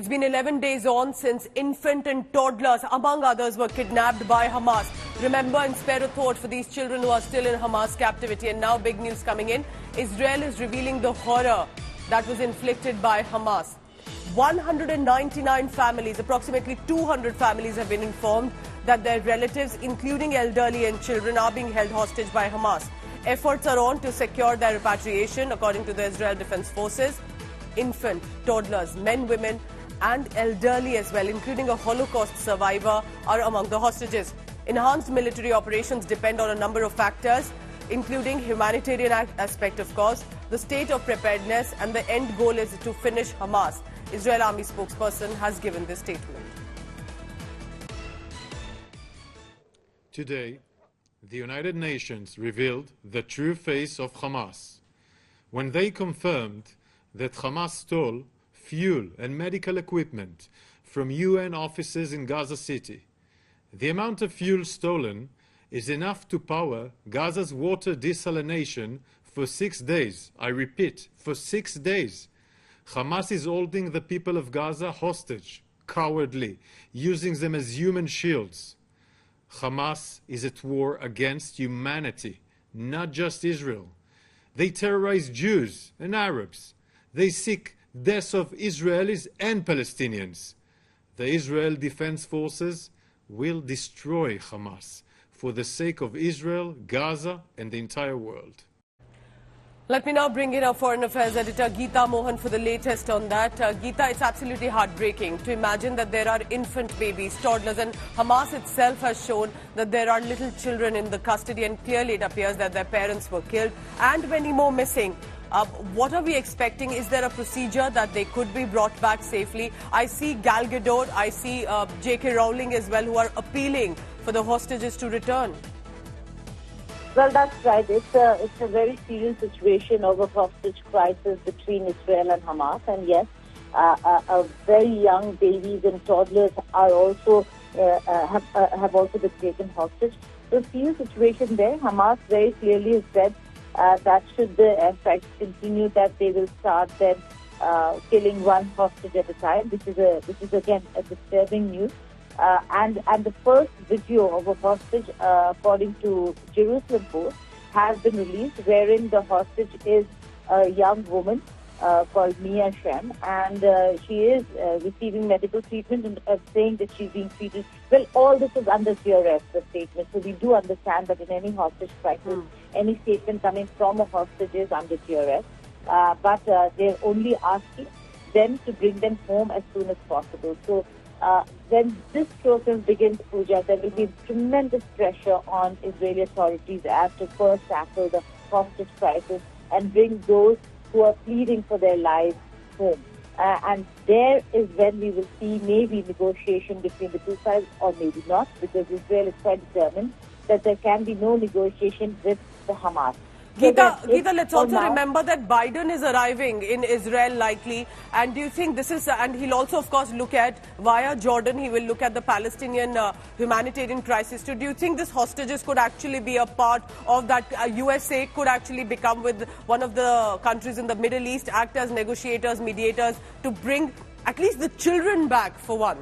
It's been 11 days on since infant and toddlers, among others, were kidnapped by Hamas. Remember and spare a thought for these children who are still in Hamas captivity. And now big news coming in. Israel is revealing the horror that was inflicted by Hamas. 199 families, approximately 200 families have been informed that their relatives, including elderly and children, are being held hostage by Hamas. Efforts are on to secure their repatriation, according to the Israel Defense Forces. Infant, toddlers, men, women, and elderly as well, including a Holocaust survivor, are among the hostages. Enhanced military operations depend on a number of factors, including humanitarian aspect, of course, the state of preparedness, and the end goal is to finish Hamas. Israel Army spokesperson has given this statement. Today, the United Nations revealed the true face of Hamas when they confirmed that Hamas stole fuel and medical equipment from UN offices in Gaza City. The amount of fuel stolen is enough to power Gaza's water desalination for 6 days. I repeat, for 6 days. Hamas is holding the people of Gaza hostage, cowardly, using them as human shields. Hamas is at war against humanity, not just Israel. They terrorize Jews and Arabs. They seek deaths of Israelis and Palestinians. The Israel Defense Forces will destroy Hamas for the sake of Israel, Gaza, and the entire world. Let me now bring in our Foreign Affairs editor, Geeta Mohan, for the latest on that. Geeta, it's absolutely heartbreaking to imagine that there are infant babies, toddlers, and Hamas itself has shown that there are little children in the custody, and clearly it appears that their parents were killed and many more missing. What are we expecting? Is there a procedure that they could be brought back safely? I see Gal Gadot, I see J.K. Rowling as well, who are appealing for the hostages to return. Well, that's right. It's a very serious situation of a hostage crisis between Israel and Hamas. And yes, very young babies and toddlers are also have also been taken hostage. So, a serious situation there. Hamas very clearly has said that should the effects continue, that they will start then killing one hostage at a time. This is again a disturbing news. And the first video of a hostage, according to Jerusalem Post, has been released, wherein the hostage is a young woman called Mia Shem, and she is receiving medical treatment and saying that she's being treated. Well, all this is under duress, the statement. So we do understand that in any hostage crisis, any statement coming from a hostage is under duress. But they're only asking them to bring them home as soon as possible. So when this process begins, Pooja, there will be tremendous pressure on Israeli authorities as to first tackle the hostage crisis and bring those who are pleading for their lives home. And there is when we will see maybe negotiation between the two sides, or maybe not, because Israel is quite determined that there can be no negotiation with the Hamas. Geeta, let's also remember that Biden is arriving in Israel likely, and do you think this is, and he'll also of course look at, via Jordan, he will look at the Palestinian humanitarian crisis too. Do you think this hostages could actually be a part of that? USA could actually become, with one of the countries in the Middle East, act as negotiators, mediators, to bring at least the children back for one?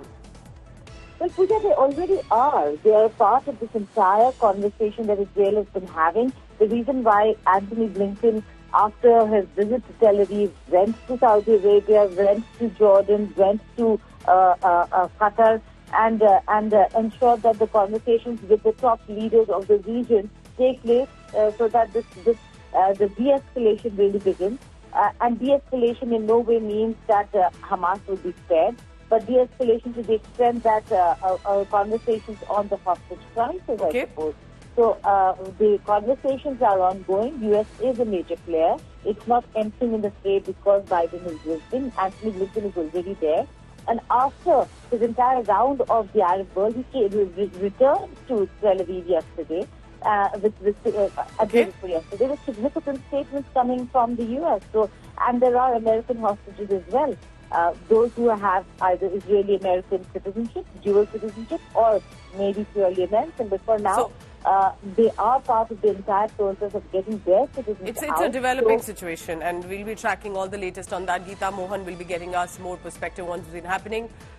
Well, Pooja, they already are. They are part of this entire conversation that Israel has been having. The reason why Antony Blinken, after his visit to Tel Aviv, went to Saudi Arabia, went to Jordan, went to Qatar, and ensured that the conversations with the top leaders of the region take place, so that the de-escalation really begins. And de-escalation in no way means that Hamas will be spared, but de-escalation to the extent that conversations on the hostage crisis, I suppose. So the conversations are ongoing. U.S. is a major player. It's not entering in the fray because Biden is visiting. Antony Blinken is already there. And after his entire round of the Arab world, he returned to Tel Aviv yesterday, yesterday, with significant statements coming from the U.S. So, and there are American hostages as well. Those who have either Israeli-American citizenship, dual citizenship, or maybe purely American. But for now, they are part of the entire process of getting their citizens It's out. a developing situation, and we'll be tracking all the latest on that. Geeta Mohan will be getting us more perspective on what's been happening.